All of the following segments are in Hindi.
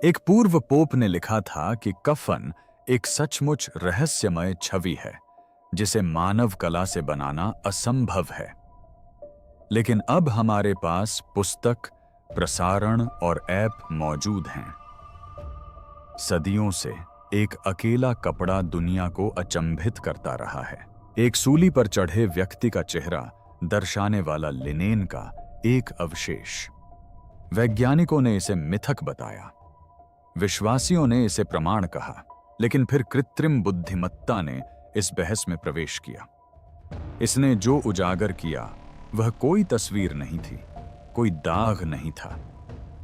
एक पूर्व पोप ने लिखा था कि कफन एक सचमुच रहस्यमय छवि है जिसे मानव कला से बनाना असंभव है। लेकिन अब हमारे पास पुस्तक, प्रसारण और ऐप मौजूद हैं। सदियों से एक अकेला कपड़ा दुनिया को अचंभित करता रहा है। एक सूली पर चढ़े व्यक्ति का चेहरा दर्शाने वाला लिनेन का एक अवशेष। वैज्ञानिकों ने इसे मिथक बताया, विश्वासियों ने इसे प्रमाण कहा, लेकिन फिर कृत्रिम बुद्धिमत्ता ने इस बहस में प्रवेश किया। इसने जो उजागर किया वह कोई तस्वीर नहीं थी, कोई दाग नहीं था,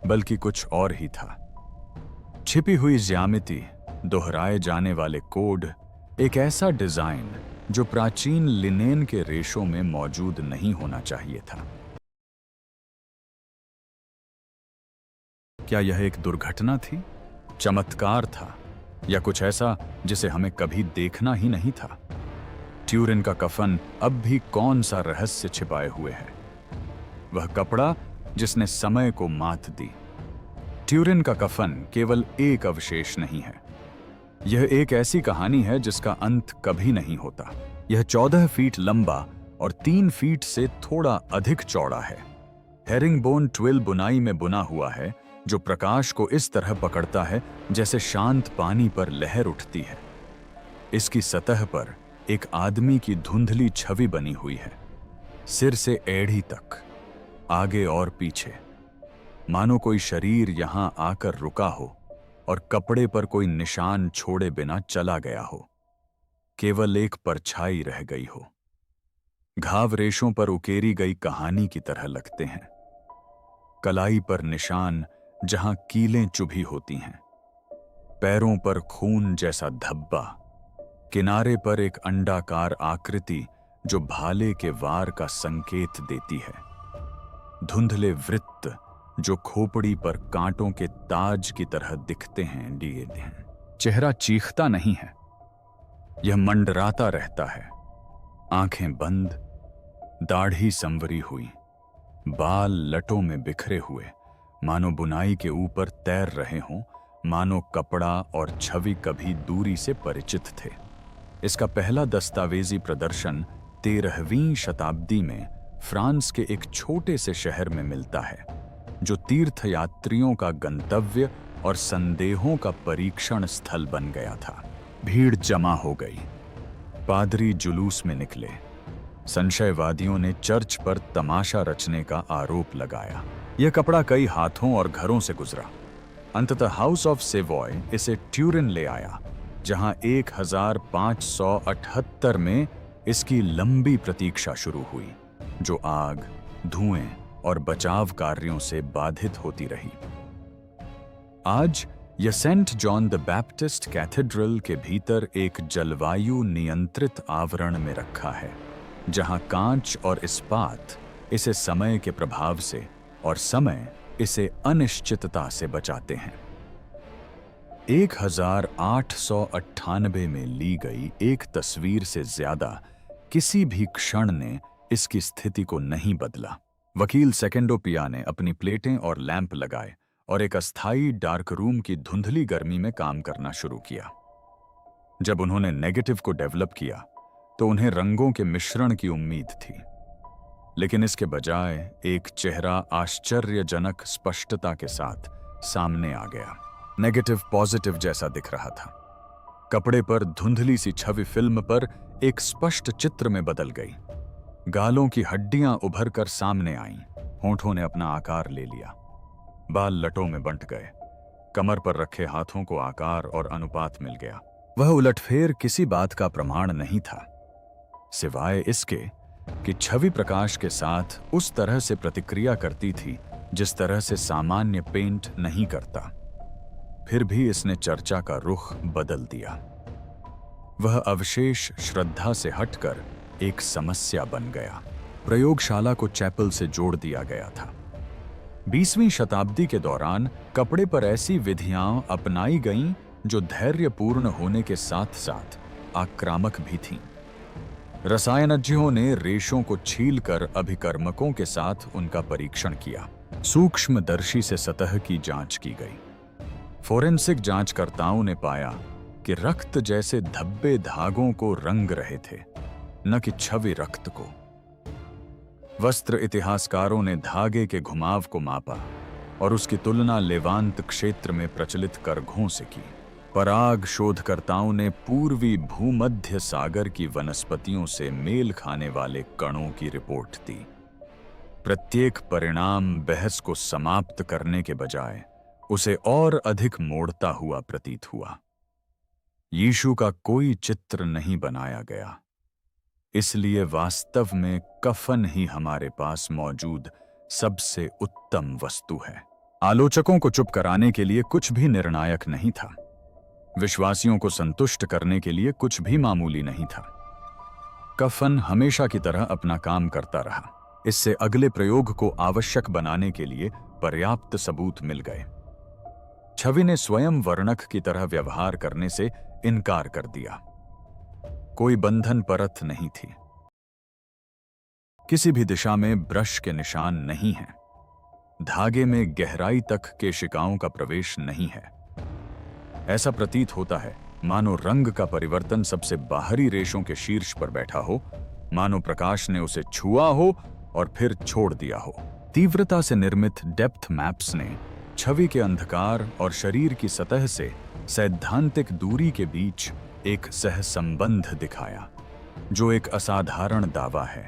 बल्कि कुछ और ही था। छिपी हुई ज्यामिति, दोहराए जाने वाले कोड, एक ऐसा डिजाइन जो प्राचीन लिनेन के रेशों में मौजूद नहीं होना चाहिए था। क्या यह एक दुर्घटना थी, चमत्कार था, या कुछ ऐसा जिसे हमें कभी देखना ही नहीं था? ट्यूरिन का कफन अब भी कौन सा रहस्य छिपाए हुए है? वह कपड़ा जिसने समय को मात दी। ट्यूरिन का कफन केवल एक अवशेष नहीं है, यह एक ऐसी कहानी है जिसका अंत कभी नहीं होता। यह 14 फीट लंबा और 3 फीट से थोड़ा अधिक चौड़ा है। हेरिंगबोन ट्विल बुनाई में बुना हुआ है, जो प्रकाश को इस तरह पकड़ता है जैसे शांत पानी पर लहर उठती है। इसकी सतह पर एक आदमी की धुंधली छवि बनी हुई है, सिर से एड़ी तक, आगे और पीछे, मानो कोई शरीर यहां आकर रुका हो और कपड़े पर कोई निशान छोड़े बिना चला गया हो। केवल एक परछाई रह गई हो। घाव रेशों पर उकेरी गई कहानी की तरह लगते हैं। कलाई पर निशान जहां कीलें चुभी होती हैं, पैरों पर खून जैसा धब्बा, किनारे पर एक अंडाकार आकृति जो भाले के वार का संकेत देती है, धुंधले वृत्त जो खोपड़ी पर कांटों के ताज की तरह दिखते हैं। चेहरा चीखता नहीं है, यह मंडराता रहता है। आंखें बंद, दाढ़ी संवरी हुई, बाल लटों में बिखरे हुए, मानो बुनाई के ऊपर तैर रहे हों, मानो कपड़ा और छवि कभी दूरी से परिचित थे। इसका पहला दस्तावेजी प्रदर्शन 13वीं शताब्दी में फ्रांस के एक छोटे से शहर में मिलता है, जो तीर्थयात्रियों का गंतव्य और संदेहों का परीक्षण स्थल बन गया था। भीड़ जमा हो गई, पादरी जुलूस में निकले, संशयवादियों ने चर्च पर तमाशा रचने का आरोप लगाया। यह कपड़ा कई हाथों और घरों से गुजरा। अंततः हाउस ऑफ सेवॉय इसे ट्यूरिन ले आया, जहां 1578 में इसकी लंबी प्रतीक्षा शुरू हुई, जो आग, धुएं और बचाव कार्यों से बाधित होती रही। आज यह saint John the Baptist cathedral के भीतर एक जलवायु नियंत्रित आवरण में रखा है, जहां कांच और इस्पात इसे समय के प्रभाव से और समय इसे अनिश्चितता से बचाते हैं। 1898 में ली गई एक तस्वीर से ज्यादा किसी भी क्षण ने इसकी स्थिति को नहीं बदला। वकील सेकेंडो पिया ने अपनी प्लेटें और लैंप लगाए और एक अस्थायी डार्क रूम की धुंधली गर्मी में काम करना शुरू किया। जब उन्होंने नेगेटिव को डेवलप किया तो उन्हें रंगों के मिश्रण की उम्मीद थी, लेकिन इसके बजाय एक चेहरा आश्चर्यजनक स्पष्टता के साथ सामने आ गया। नेगेटिव पॉजिटिव जैसा दिख रहा था। कपड़े पर धुंधली सी छवि फिल्म पर एक स्पष्ट चित्र में बदल गई। गालों की हड्डियां उभर कर सामने आईं, होंठों ने अपना आकार ले लिया, बाल लटों में बंट गए, कमर पर रखे हाथों को आकार और अनुपात मिल गया। वह उलटफेर किसी बात का प्रमाण नहीं था, सिवाय इसके कि छवि प्रकाश के साथ उस तरह से प्रतिक्रिया करती थी जिस तरह से सामान्य पेंट नहीं करता। फिर भी इसने चर्चा का रुख बदल दिया। वह अवशेष श्रद्धा से हटकर एक समस्या बन गया। प्रयोगशाला को चैपल से जोड़ दिया गया था। 20वीं शताब्दी के दौरान कपड़े पर ऐसी विधियां अपनाई गईं जो धैर्यपूर्ण होने के साथ साथ आक्रामक भी थीं। रसायनज्ञों ने रेशों को छीलकर अभिकर्मकों के साथ उनका परीक्षण किया। सूक्ष्मदर्शी से सतह की जांच की गई। फोरेंसिक जांचकर्ताओं ने पाया कि रक्त जैसे धब्बे धागों को रंग रहे थे, न कि छवि रक्त को। वस्त्र इतिहासकारों ने धागे के घुमाव को मापा और उसकी तुलना लेवांत क्षेत्र में प्रचलित करघों से की। पराग शोधकर्ताओं ने पूर्वी भूमध्य सागर की वनस्पतियों से मेल खाने वाले कणों की रिपोर्ट दी। प्रत्येक परिणाम बहस को समाप्त करने के बजाय उसे और अधिक मोड़ता हुआ प्रतीत हुआ। यीशु का कोई चित्र नहीं बनाया गया, इसलिए वास्तव में कफन ही हमारे पास मौजूद सबसे उत्तम वस्तु है। आलोचकों को चुप कराने के लिए कुछ भी निर्णायक नहीं था। विश्वासियों को संतुष्ट करने के लिए कुछ भी मामूली नहीं था। कफन हमेशा की तरह अपना काम करता रहा। इससे अगले प्रयोग को आवश्यक बनाने के लिए पर्याप्त सबूत मिल गए। छवि ने स्वयं वर्णक की तरह व्यवहार करने से इनकार कर दिया। कोई बंधन परत नहीं थी। किसी भी दिशा में ब्रश के निशान नहीं हैं। धागे में गहराई तक केशिकाओं का प्रवेश नहीं है। ऐसा प्रतीत होता है मानो रंग का परिवर्तन सबसे बाहरी रेशों के शीर्ष पर बैठा हो, मानो प्रकाश ने उसे छुआ हो और फिर छोड़ दिया हो। तीव्रता से निर्मित डेप्थ मैप्स ने छवि के अंधकार और शरीर की सतह से सैद्धांतिक दूरी के बीच एक सहसंबंध दिखाया, जो एक असाधारण दावा है,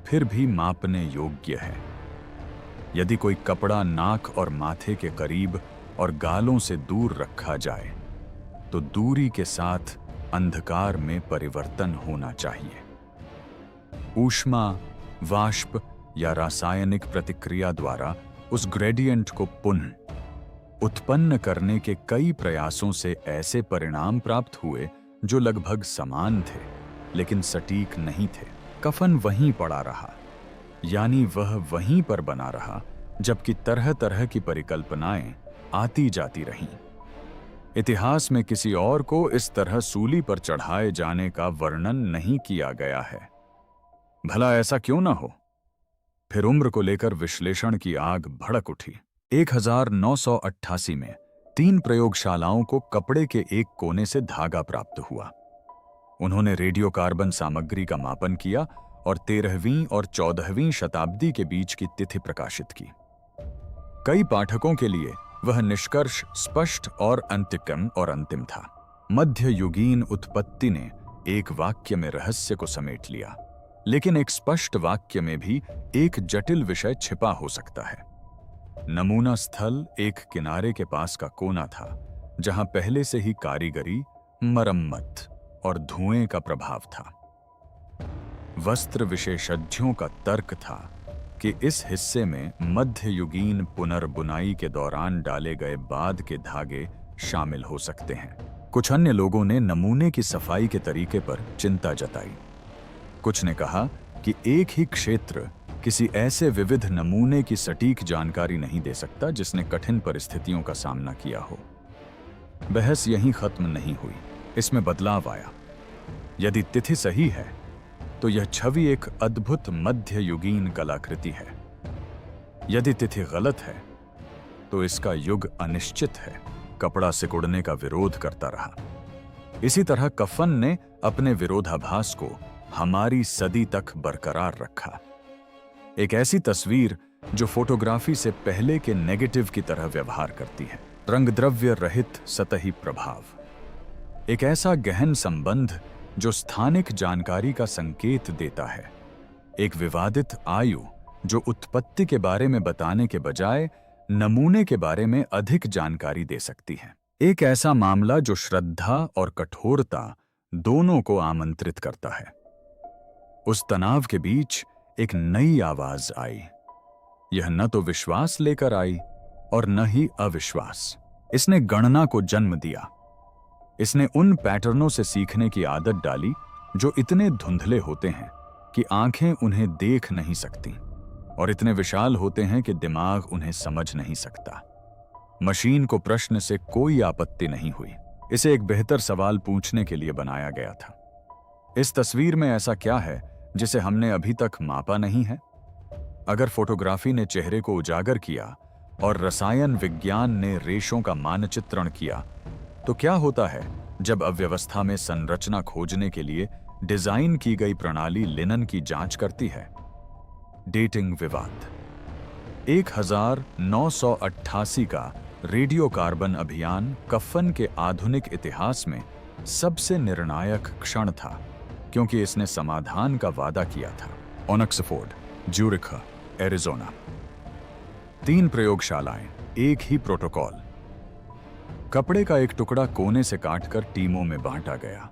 फिर भी मापने योग्य है। यदि कोई कपड़ा नाक और माथे के करीब और गालों से दूर रखा जाए तो दूरी के साथ अंधकार में परिवर्तन होना चाहिए। ऊष्मा, वाष्प या रासायनिक प्रतिक्रिया द्वारा उस ग्रेडियंट को पुनः उत्पन्न करने के कई प्रयासों से ऐसे परिणाम प्राप्त हुए जो लगभग समान थे, लेकिन सटीक नहीं थे। कफन वहीं पड़ा रहा, यानी वह वहीं पर बना रहा, जबकि तरह तरह की परिकल्पनाएं आती जाती रहीं। इतिहास में किसी और को इस तरह सूली पर चढ़ाए जाने का वर्णन नहीं किया गया है। भला ऐसा क्यों न हो? फिर उम्र को लेकर विश्लेषण की आग भड़क उठी। 1988 में 3 प्रयोगशालाओं को कपड़े के एक कोने से धागा प्राप्त हुआ। उन्होंने रेडियो कार्बन सामग्री का मापन किया और 13वीं और 14वीं शताब्दी के बीच की तिथि प्रकाशित की। कई पाठकों के लिए वह निष्कर्ष स्पष्ट और अंतिम था। मध्ययुगीन उत्पत्ति ने एक वाक्य में रहस्य को समेट लिया, लेकिन एक स्पष्ट वाक्य में भी एक जटिल विषय छिपा हो सकता है। नमूना स्थल एक किनारे के पास का कोना था, जहां पहले से ही कारीगरी, मरम्मत और धुएं का प्रभाव था। वस्त्र विशेषज्ञों का तर्क था कि इस हिस्से में मध्ययुगीन पुनर्बुनाई के दौरान डाले गए बाद के धागे शामिल हो सकते हैं। कुछ अन्य लोगों ने नमूने की सफाई के तरीके पर चिंता जताई। कुछ ने कहा कि एक ही क्षेत्र किसी ऐसे विविध नमूने की सटीक जानकारी नहीं दे सकता जिसने कठिन परिस्थितियों का सामना किया हो। बहस यहीं खत्म नहीं हुई, इसमें बदलाव आया। यदि तिथि सही है तो यह छवि एक अद्भुत मध्ययुगीन कलाकृति है। यदि तिथि गलत है तो इसका युग अनिश्चित है। कपड़ा सिकुड़ने का विरोध करता रहा। इसी तरह कफन ने अपने विरोधाभास को हमारी सदी तक बरकरार रखा। एक ऐसी तस्वीर जो फोटोग्राफी से पहले के नेगेटिव की तरह व्यवहार करती है। रंगद्रव्य रहित सतही प्रभाव, एक ऐसा गहन संबंध जो स्थानिक जानकारी का संकेत देता है। एक विवादित आयु जो उत्पत्ति के बारे में बताने के बजाय नमूने के बारे में अधिक जानकारी दे सकती है। एक ऐसा मामला जो श्रद्धा और कठोरता दोनों को आमंत्रित करता है। उस तनाव के बीच एक नई आवाज आई। यह न तो विश्वास लेकर आई और न ही अविश्वास। इसने गणना को जन्म दिया। इसने उन पैटर्नों से सीखने की आदत डाली जो इतने धुंधले होते हैं कि आंखें उन्हें देख नहीं सकती और इतने विशाल होते हैं कि दिमाग उन्हें समझ नहीं सकता। मशीन को प्रश्न से कोई आपत्ति नहीं हुई। इसे एक बेहतर सवाल पूछने के लिए बनाया गया था। इस तस्वीर में ऐसा क्या है जिसे हमने अभी तक मापा नहीं है? अगर फोटोग्राफी ने चेहरे को उजागर किया और रसायन विज्ञान ने रेशों का मानचित्रण किया, तो क्या होता है जब अव्यवस्था में संरचना खोजने के लिए डिजाइन की गई प्रणाली लिनन की जांच करती है? डेटिंग विवाद। 1988 का रेडियोकार्बन अभियान कफन के आधुनिक इतिहास में सबसे निर्णायक क्षण था, क्योंकि इसने समाधान का वादा किया था। ऑक्सफोर्ड, ज्यूरिख, एरिजोना, 3 प्रयोगशालाएं, एक ही प्रोटोकॉल। कपड़े का एक टुकड़ा कोने से काटकर टीमों में बांटा गया,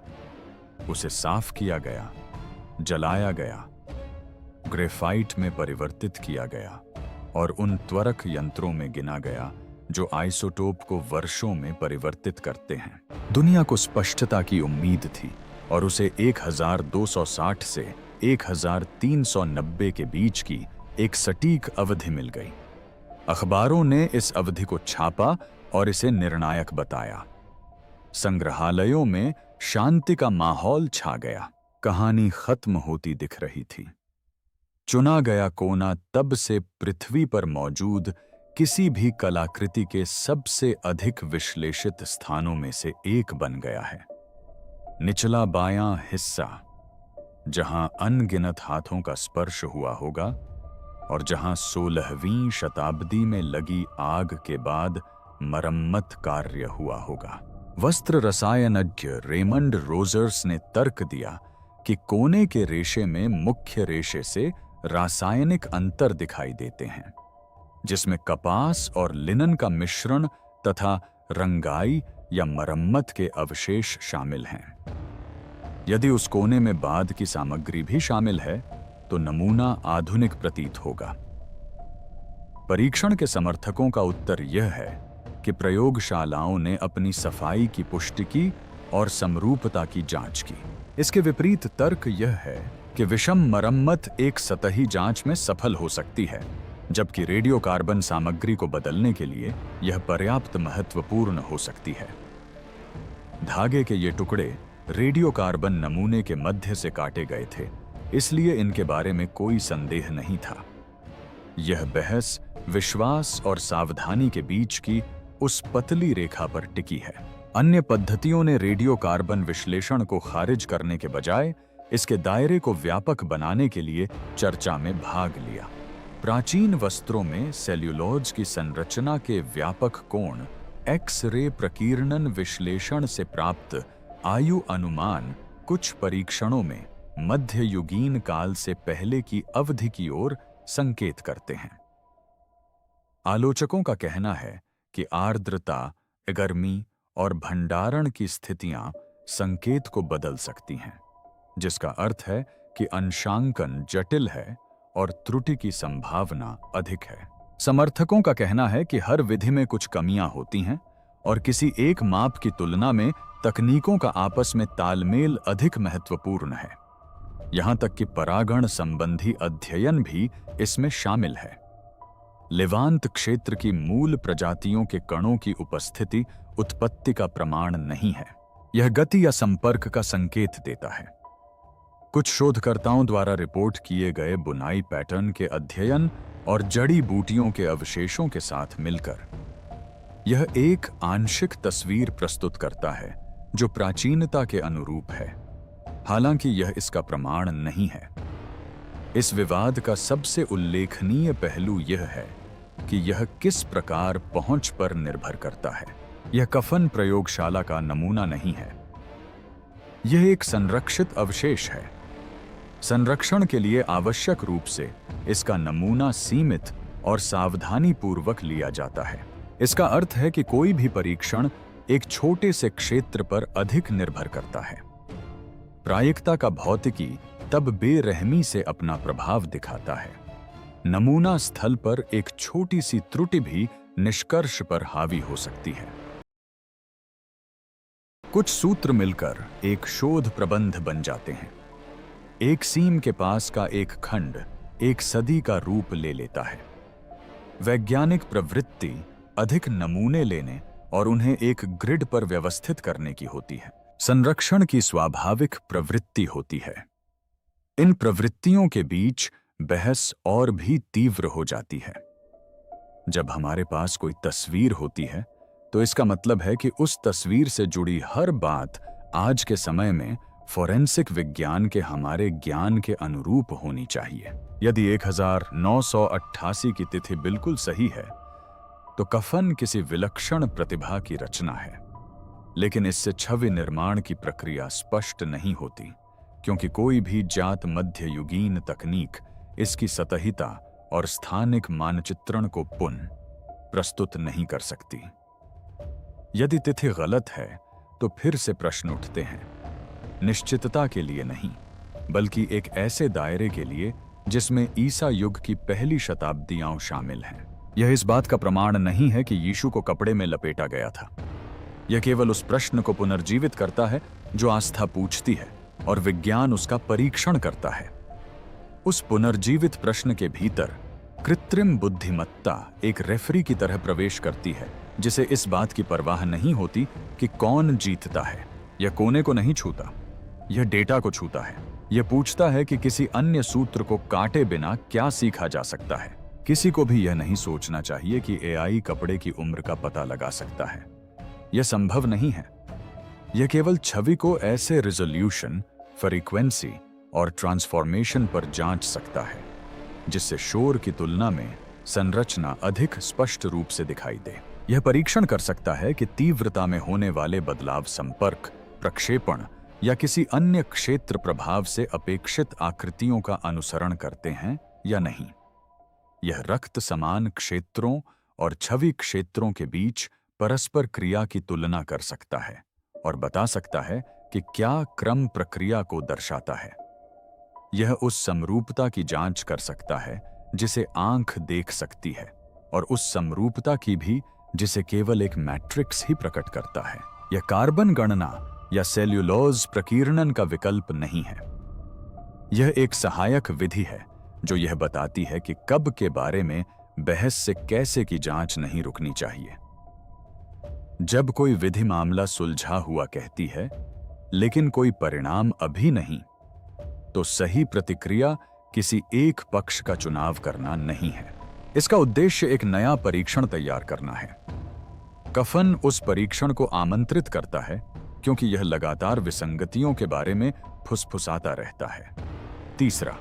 उसे साफ किया गया, जलाया गया, ग्रेफाइट में परिवर्तित किया गया और उन त्वरक यंत्रों में गिना गया जो आइसोटोप को वर्षों में परिवर्तित करते हैं। दुनिया को स्पष्टता की उम्मीद थी और उसे 1260 से 1390 के बीच की एक सटीक अवधि मिल गई। अखबारों ने इस अवधि को छापा और इसे निर्णायक बताया। संग्रहालयों में शांति का माहौल छा गया। कहानी खत्म होती दिख रही थी। चुना गया कोना तब से पृथ्वी पर मौजूद किसी भी कलाकृति के सबसे अधिक विश्लेषित स्थानों में से एक बन गया है। निचला बायां हिस्सा, जहां अनगिनत हाथों का स्पर्श हुआ होगा और जहां 16वीं शताब्दी में लगी आग के बाद मरम्मत कार्य हुआ होगा। वस्त्र रसायनज्ञ रेमंड रोजर्स ने तर्क दिया कि कोने के रेशे में मुख्य रेशे से रासायनिक अंतर दिखाई देते हैं, जिसमें कपास और लिनन का मिश्रण तथा रंगाई या मरम्मत के अवशेष शामिल हैं। यदि उस कोने में बाद की सामग्री भी शामिल है तो नमूना आधुनिक प्रतीत होगा। परीक्षण के समर्थकों का उत्तर यह है कि प्रयोगशालाओं ने अपनी सफाई की पुष्टि की और समरूपता की जांच की। इसके विपरीत तर्क यह है कि विषम मरम्मत एक सतही जांच में सफल हो सकती है, जबकि रेडियोकार्बन सामग्री को बदलने के लिए यह पर्याप्त महत्वपूर्ण हो सकती है। धागे के ये टुकड़े रेडियोकार्बन नमूने के मध्य से काटे गए थे, इसलिए इनके बारे में कोई संदेह नहीं था। यह बहस विश्वास और सावधानी के बीच की उस पतली रेखा पर टिकी है। अन्य पद्धतियों ने रेडियोकार्बन विश्लेषण को खारिज करने के बजाय इसके दायरे को व्यापक बनाने के लिए चर्चा में भाग लिया। प्राचीन वस्त्रों में सेल्यूलोज की संरचना के व्यापक कोण, एक्स-रे प्रकीर्णन विश्लेषण से प्राप्त आयु अनुमान कुछ परीक्षणों में मध्ययुगीन काल से पहले की अवधि की ओर संकेत करते हैं। आलोचकों का कहना है कि आर्द्रता, गर्मी और भंडारण की स्थितियां संकेत को बदल सकती हैं, जिसका अर्थ है कि अंशांकन जटिल है और त्रुटि की संभावना अधिक है। समर्थकों का कहना है कि हर विधि में कुछ कमियां होती हैं और किसी एक माप की तुलना में तकनीकों का आपस में तालमेल अधिक महत्वपूर्ण है। यहां तक कि परागण संबंधी अध्ययन भी इसमें शामिल है। लेवांत क्षेत्र की मूल प्रजातियों के कणों की उपस्थिति उत्पत्ति का प्रमाण नहीं है, यह गति या संपर्क का संकेत देता है। कुछ शोधकर्ताओं द्वारा रिपोर्ट किए गए बुनाई पैटर्न के अध्ययन और जड़ी बूटियों के अवशेषों के साथ मिलकर यह एक आंशिक तस्वीर प्रस्तुत करता है जो प्राचीनता के अनुरूप है, हालांकि यह इसका प्रमाण नहीं है। इस विवाद का सबसे उल्लेखनीय पहलू यह है कि यह किस प्रकार पहुंच पर निर्भर करता है। यह कफन प्रयोगशाला का नमूना नहीं है, यह एक संरक्षित अवशेष है। संरक्षण के लिए आवश्यक रूप से इसका नमूना सीमित और सावधानीपूर्वक लिया जाता है। इसका अर्थ है कि कोई भी परीक्षण एक छोटे से क्षेत्र पर अधिक निर्भर करता है। प्रायिकता का भौतिकी तब बेरहमी से अपना प्रभाव दिखाता है। नमूना स्थल पर एक छोटी सी त्रुटि भी निष्कर्ष पर हावी हो सकती है। कुछ सूत्र मिलकर एक शोध प्रबंध बन जाते हैं। एक सीम के पास का एक खंड एक सदी का रूप ले लेता है। वैज्ञानिक प्रवृत्ति अधिक नमूने लेने और उन्हें एक ग्रिड पर व्यवस्थित करने की होती है। संरक्षण की स्वाभाविक प्रवृत्ति होती है। इन प्रवृत्तियों के बीच बहस और भी तीव्र हो जाती है। जब हमारे पास कोई तस्वीर होती है तो इसका मतलब है कि उस तस्वीर से जुड़ी हर बात आज के समय में फोरेंसिक विज्ञान के हमारे ज्ञान के अनुरूप होनी चाहिए। यदि 1988 की तिथि बिल्कुल सही है तो कफन किसी विलक्षण प्रतिभा की रचना है, लेकिन इससे छवि निर्माण की प्रक्रिया स्पष्ट नहीं होती, क्योंकि कोई भी जात मध्ययुगीन तकनीक इसकी सतहिता और स्थानिक मानचित्रण को पुनः प्रस्तुत नहीं कर सकती। यदि तिथि गलत है तो फिर से प्रश्न उठते हैं, निश्चितता के लिए नहीं, बल्कि एक ऐसे दायरे के लिए जिसमें ईसा युग की पहली शताब्दियां शामिल हैं। यह इस बात का प्रमाण नहीं है कि यीशु को कपड़े में लपेटा गया था। यह केवल उस प्रश्न को पुनर्जीवित करता है जो आस्था पूछती है और विज्ञान उसका परीक्षण करता है। उस पुनर्जीवित प्रश्न के भीतर कृत्रिम बुद्धिमत्ता एक रेफरी की तरह प्रवेश करती है, जिसे इस बात की परवाह नहीं होती कि कौन जीतता है। यह कोने को नहीं छूता, यह डेटा को छूता है। यह पूछता है कि किसी अन्य सूत्र को काटे बिना क्या सीखा जा सकता है। किसी को भी यह नहीं सोचना चाहिए कि एआई कपड़े की उम्र का पता लगा सकता है। यह संभव नहीं है। यह केवल छवि को ऐसे रिजोल्यूशन, फ्रीक्वेंसी और ट्रांसफॉर्मेशन पर जांच सकता है जिससे शोर की तुलना में संरचना अधिक स्पष्ट रूप से दिखाई दे। यह परीक्षण कर सकता है कि तीव्रता में होने वाले बदलाव संपर्क, प्रक्षेपण या किसी अन्य क्षेत्र प्रभाव से अपेक्षित आकृतियों का अनुसरण करते हैं या नहीं। यह रक्त समान क्षेत्रों और छवि क्षेत्रों के बीच परस्पर क्रिया की तुलना कर सकता है और बता सकता है कि क्या क्रम प्रक्रिया को दर्शाता है। यह उस समरूपता की जांच कर सकता है जिसे आंख देख सकती है और उस समरूपता की भी जिसे केवल एक मैट्रिक्स ही प्रकट करता है। यह कार्बन गणना या सेल्यूलोज प्रकीर्णन का विकल्प नहीं है। यह एक सहायक विधि है जो यह बताती है कि कब के बारे में बहस से कैसे की जांच नहीं रुकनी चाहिए। जब कोई विधि मामला सुलझा हुआ कहती है लेकिन कोई परिणाम अभी नहीं, तो सही प्रतिक्रिया किसी एक पक्ष का चुनाव करना नहीं है। इसका उद्देश्य एक नया परीक्षण तैयार करना है। कफन उस परीक्षण को आमंत्रित करता है क्योंकि यह लगातार विसंगतियों के बारे में फुसफुसाता रहता है। तीसरा,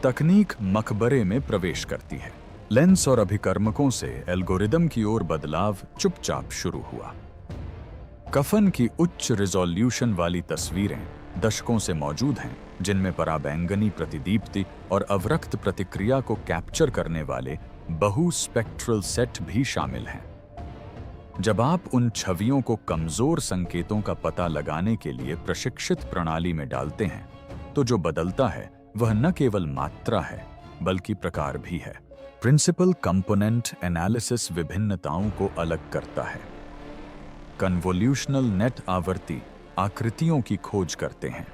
तकनीक मकबरे में प्रवेश करती है। लेंस और अभिकर्मकों से एल्गोरिदम की ओर बदलाव चुपचाप शुरू हुआ। कफन की उच्च रिजोल्यूशन वाली तस्वीरें दशकों से मौजूद हैं, जिनमें पराबैंगनी प्रतिदीप्ति और अवरक्त प्रतिक्रिया को कैप्चर करने वाले बहु स्पेक्ट्रल सेट भी शामिल हैं। जब आप उन छवियों को कमजोर संकेतों का पता लगाने के लिए प्रशिक्षित प्रणाली में डालते हैं, तो जो बदलता है वह न केवल मात्रा है बल्कि प्रकार भी है। प्रिंसिपल कंपोनेंट एनालिसिस विभिन्नताओं को अलग करता है। कन्वोल्यूशनल नेट आवर्ती आकृतियों की खोज करते हैं।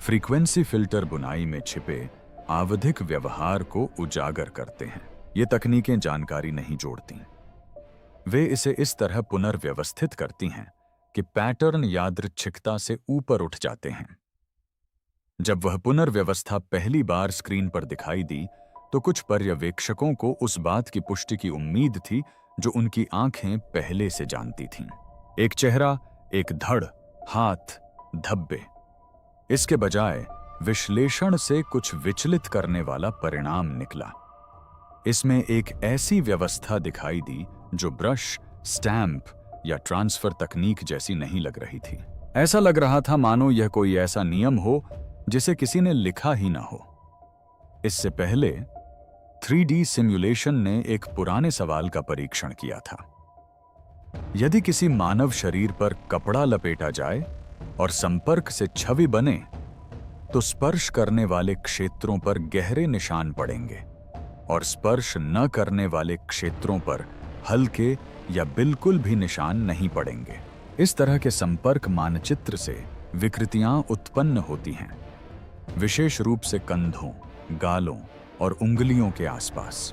फ्रीक्वेंसी फिल्टर बुनाई में छिपे आवधिक व्यवहार को उजागर करते हैं। ये तकनीकें जानकारी नहीं जोड़ती, वे इसे इस तरह पुनर्व्यवस्थित करती हैं कि पैटर्न यादृच्छिकता से ऊपर उठ जाते हैं। जब वह पुनर्व्यवस्था पहली बार स्क्रीन पर दिखाई दी तो कुछ पर्यवेक्षकों को उस बात की पुष्टि की उम्मीद थी जो उनकी आंखें पहले से जानती थीं। एक चेहरा, एक धड़, हाथ, धब्बे। इसके बजाय विश्लेषण से कुछ विचलित करने वाला परिणाम निकला। इसमें एक ऐसी व्यवस्था दिखाई दी जो ब्रश, स्टैंप या ट्रांसफर तकनीक जैसी नहीं लग रही थी। ऐसा लग रहा था मानो यह कोई ऐसा नियम हो जिसे किसी ने लिखा ही ना हो। इससे पहले 3D सिमुलेशन ने एक पुराने सवाल का परीक्षण किया था। यदि किसी मानव शरीर पर कपड़ा लपेटा जाए और संपर्क से छवि बने, तो स्पर्श करने वाले क्षेत्रों पर गहरे निशान पड़ेंगे और स्पर्श न करने वाले क्षेत्रों पर हल्के या बिल्कुल भी निशान नहीं पड़ेंगे। इस तरह के संपर्क मानचित्र से विकृतियां उत्पन्न होती हैं, विशेष रूप से कंधों, गालों और उंगलियों के आसपास।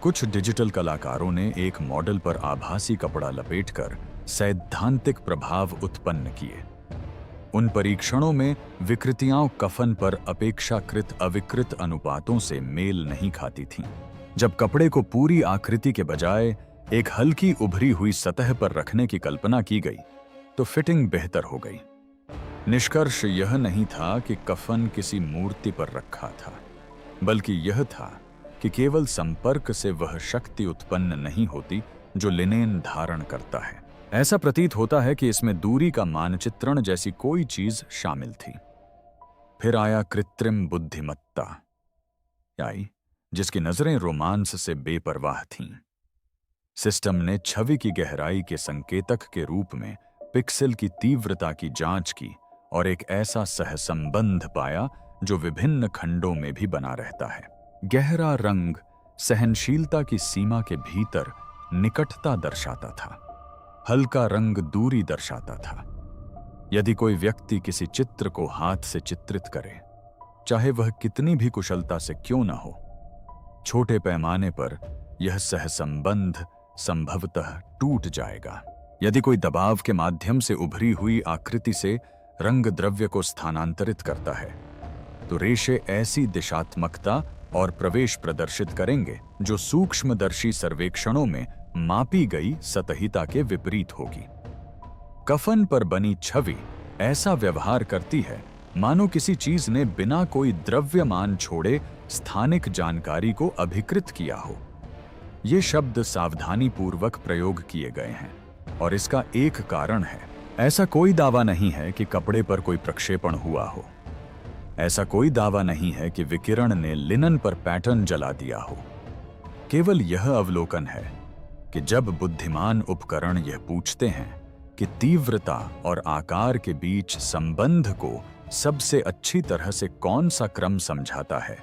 कुछ डिजिटल कलाकारों ने एक मॉडल पर आभासी कपड़ा लपेटकर सैद्धांतिक प्रभाव उत्पन्न किए। उन परीक्षणों में विकृतियां कफन पर अपेक्षाकृत अविकृत अनुपातों से मेल नहीं खाती थीं। जब कपड़े को पूरी आकृति के बजाय एक हल्की उभरी हुई सतह पर रखने की कल्पना की गई तो फिटिंग बेहतर हो गई। निष्कर्ष यह नहीं था कि कफन किसी मूर्ति पर रखा था, बल्कि यह था कि केवल संपर्क से वह शक्ति उत्पन्न नहीं होती जो लिनेन धारण करता है। ऐसा प्रतीत होता है कि इसमें दूरी का मानचित्रण जैसी कोई चीज शामिल थी। फिर आया कृत्रिम बुद्धिमत्ता आई, जिसकी नजरें रोमांस से बेपरवाह थीं। सिस्टम ने छवि की गहराई के संकेतक के रूप में पिक्सेल की तीव्रता की जांच की और एक ऐसा सहसंबंध पाया जो विभिन्न खंडों में भी बना रहता है। गहरा रंग सहनशीलता की सीमा के भीतर निकटता दर्शाता था, हल्का रंग दूरी दर्शाता था। यदि कोई व्यक्ति किसी चित्र को हाथ से चित्रित करे, चाहे वह कितनी भी कुशलता से क्यों न हो, छोटे पैमाने पर यह सहसंबंध संभवतः टूट जाएगा। यदि कोई दबाव के माध्यम से उभरी हुई आकृति से रंग द्रव्य को स्थानांतरित करता है, तो रेशे ऐसी दिशात्मकता और प्रवेश प्रदर्शित करेंगे जो सूक्ष्मदर्शी सर्वेक्षणों में मापी गई सतहिता के विपरीत होगी। कफन पर बनी छवि ऐसा व्यवहार करती है मानो किसी चीज ने बिना कोई द्रव्यमान छोड़े स्थानिक जानकारी को अभिकृत किया हो। ये शब्द सावधानीपूर्वक प्रयोग किए गए हैं और इसका एक कारण है। ऐसा कोई दावा नहीं है कि कपड़े पर कोई प्रक्षेपण हुआ हो। ऐसा कोई दावा नहीं है कि विकिरण ने लिनन पर पैटर्न जला दिया हो। केवल यह अवलोकन है कि जब बुद्धिमान उपकरण यह पूछते हैं कि तीव्रता और आकार के बीच संबंध को सबसे अच्छी तरह से कौन सा क्रम समझाता है,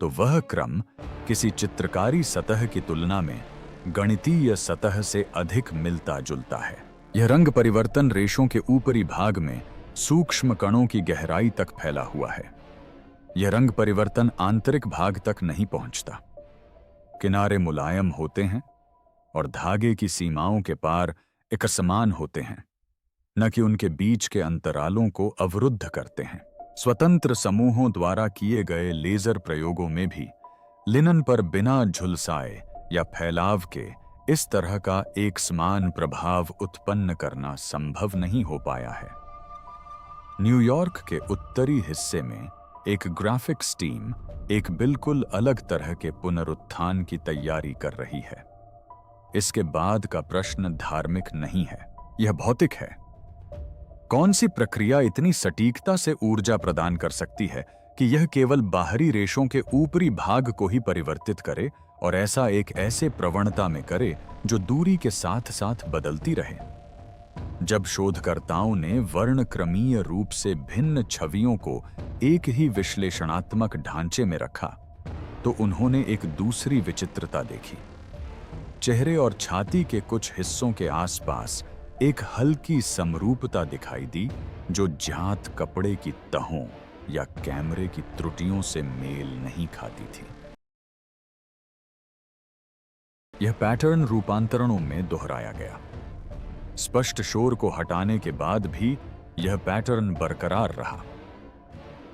तो वह क्रम किसी चित्रकारी सतह की तुलना में गणितीय सतह से अधिक मिलता जुलता है। यह रंग परिवर्तन रेशों के ऊपरी भाग में सूक्ष्म कणों की गहराई तक फैला हुआ है। यह रंग परिवर्तन आंतरिक भाग तक नहीं पहुंचता। किनारे मुलायम होते हैं और धागे की सीमाओं के पार एक समान होते हैं, न कि उनके बीच के अंतरालों को अवरुद्ध करते हैं। स्वतंत्र समूहों द्वारा किए गए लेजर प्रयोगों में भी लिनन पर बिना झुलसाए या फैलाव के इस तरह का एक समान प्रभाव उत्पन्न करना संभव नहीं हो पाया है। न्यूयॉर्क के उत्तरी हिस्से में एक ग्राफिक्स टीम एक बिल्कुल अलग तरह के पुनरुत्थान की तैयारी कर रही है। इसके बाद का प्रश्न धार्मिक नहीं है, यह भौतिक है। कौन सी प्रक्रिया इतनी सटीकता से ऊर्जा प्रदान कर सकती है कि यह केवल बाहरी रेशों के ऊपरी भाग को ही परिवर्तित करे और ऐसा एक ऐसे प्रवणता में करे जो दूरी के साथ साथ बदलती रहे? जब शोधकर्ताओं ने वर्णक्रमीय रूप से भिन्न छवियों को एक ही विश्लेषणात्मक ढांचे में रखा, तो उन्होंने एक दूसरी विचित्रता देखी। चेहरे और छाती के कुछ हिस्सों के आसपास एक हल्की समरूपता दिखाई दी जो ज्ञात कपड़े की तहों या कैमरे की त्रुटियों से मेल नहीं खाती थी। यह पैटर्न रूपांतरणों में दोहराया गया। स्पष्ट शोर को हटाने के बाद भी यह पैटर्न बरकरार रहा।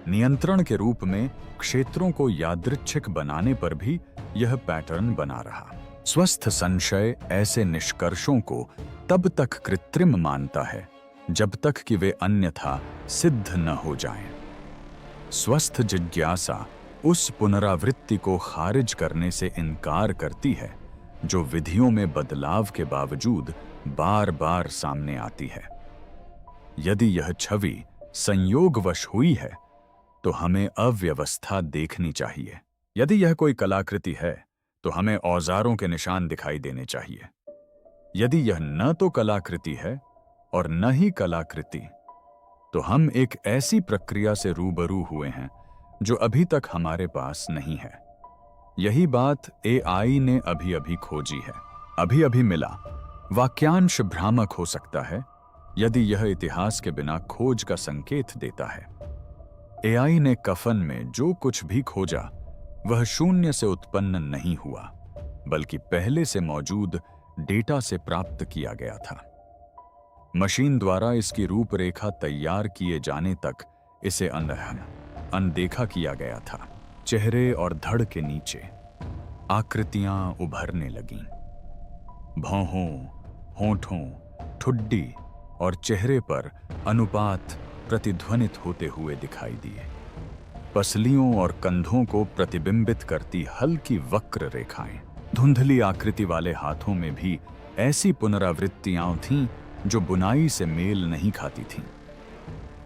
नियंत्रण के रूप में क्षेत्रों को यादृच्छिक बनाने पर भी यह पैटर्न बना रहा। स्वस्थ संशय ऐसे निष्कर्षों को तब तक कृत्रिम मानता है जब तक कि वे अन्यथा सिद्ध न हो जाएं। स्वस्थ जिज्ञासा उस पुनरावृत्ति को खारिज करने से इनकार करती है जो विधियों में बदलाव के बावजूद बार बार सामने आती है। यदि यह छवि संयोगवश हुई है तो हमें अव्यवस्था देखनी चाहिए। यदि यह कोई कलाकृति है तो हमें औजारों के निशान दिखाई देने चाहिए। यदि यह न तो कलाकृति है और न ही कलाकृति, तो हम एक ऐसी प्रक्रिया से रूबरू हुए हैं जो अभी तक हमारे पास नहीं है। यही बात एआई ने अभी अभी खोजी है, अभी अभी मिला। वाक्यांश भ्रामक हो सकता है यदि यह इतिहास के बिना खोज का संकेत देता है। एआई ने कफन में जो कुछ भी खोजा वह शून्य से उत्पन्न नहीं हुआ, बल्कि पहले से मौजूद डेटा से प्राप्त किया गया था। मशीन द्वारा इसकी रूपरेखा तैयार किए जाने तक इसे अनदेखा किया गया था। चेहरे और धड़ के नीचे आकृतियां उभरने लगीं। भौहों, होठों, ठुड्डी और चेहरे पर अनुपात प्रतिध्वनित होते हुए दिखाई दिए। पसलियों और कंधों को प्रतिबिंबित करती हल्की वक्र रेखाएं। धुंधली आकृति वाले हाथों में भी ऐसी पुनरावृत्तियां थीं जो बुनाई से मेल नहीं खाती थीं।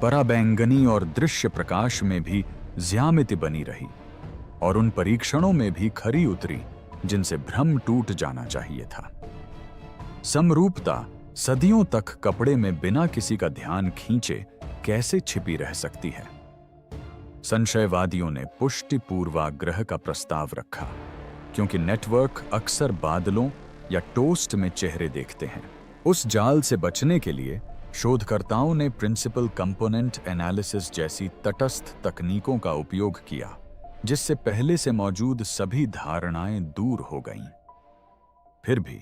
पराबैंगनी और दृश्य प्रकाश में भी ज्यामिति बनी रही और उन परीक्षणों में भी खरी उतरी जिनसे भ्रम टूट जाना चाहिए था। समरूपता सदियों तक कपड़े में बिना किसी का ध्यान खींचे कैसे छिपी रह सकती है? संशयवादियों ने पुष्टि पूर्वाग्रह का प्रस्ताव रखा, क्योंकि नेटवर्क अक्सर बादलों या टोस्ट में चेहरे देखते हैं। उस जाल से बचने के लिए शोधकर्ताओं ने प्रिंसिपल कंपोनेंट एनालिसिस जैसी तटस्थ तकनीकों का उपयोग किया, जिससे पहले से मौजूद सभी धारणाएं दूर हो गईं। फिर भी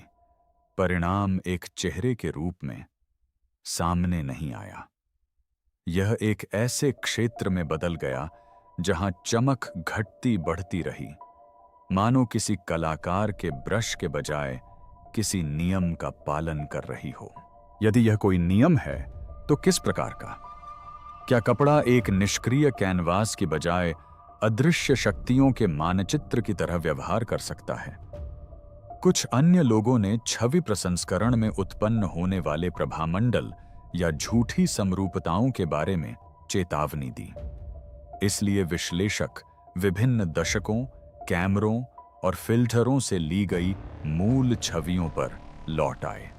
परिणाम एक चेहरे के रूप में सामने नहीं आया। यह एक ऐसे क्षेत्र में बदल गया जहां चमक घटती बढ़ती रही, मानो किसी कलाकार के ब्रश के बजाय किसी नियम का पालन कर रही हो। यदि यह कोई नियम है तो किस प्रकार का? क्या कपड़ा एक निष्क्रिय कैनवास की बजाय अदृश्य शक्तियों के मानचित्र की तरह व्यवहार कर सकता है? कुछ अन्य लोगों ने छवि प्रसंस्करण में उत्पन्न होने वाले प्रभामंडल या झूठी समरूपताओं के बारे में चेतावनी दी। इसलिए विश्लेषक विभिन्न दशकों, कैमरों और फिल्टरों से ली गई मूल छवियों पर लौट आए।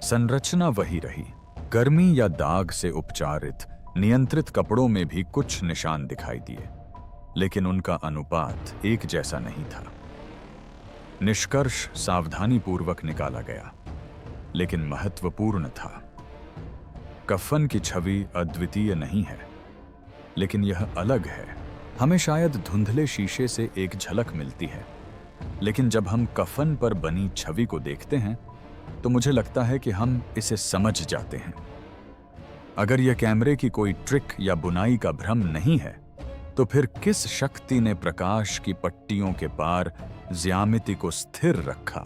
संरचना वही रही। गर्मी या दाग से उपचारित नियंत्रित कपड़ों में भी कुछ निशान दिखाई दिए, लेकिन उनका अनुपात एक जैसा नहीं था। निष्कर्ष सावधानीपूर्वक निकाला गया, लेकिन महत्वपूर्ण था। कफन की छवि अद्वितीय नहीं है, लेकिन यह अलग है। हमें शायद धुंधले शीशे से एक झलक मिलती है, लेकिन जब हम कफन पर बनी छवि को देखते हैं तो मुझे लगता है कि हम इसे समझ जाते हैं। अगर यह कैमरे की कोई ट्रिक या बुनाई का भ्रम नहीं है, तो फिर किस शक्ति ने प्रकाश की पट्टियों के पार ज्यामिति को स्थिर रखा?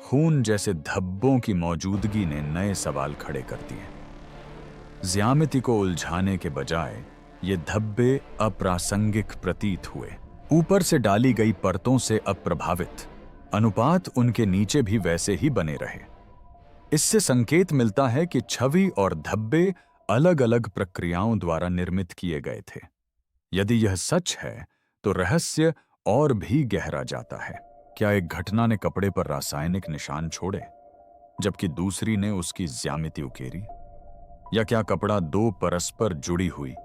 खून जैसे धब्बों की मौजूदगी ने नए सवाल खड़े कर दिए। ज्यामिति को उलझाने के बजाय ये धब्बे अप्रासंगिक प्रतीत हुए। ऊपर से डाली गई परतों से अप्रभावित, अनुपात उनके नीचे भी वैसे ही बने रहे। इससे संकेत मिलता है कि छवि और धब्बे अलग अलग प्रक्रियाओं द्वारा निर्मित किए गए थे। यदि यह सच है तो रहस्य और भी गहरा जाता है। क्या एक घटना ने कपड़े पर रासायनिक निशान छोड़े, जबकि दूसरी ने उसकी ज्यामिति उकेरी? या क्या कपड़ा दो परस्पर जुड़ी हुई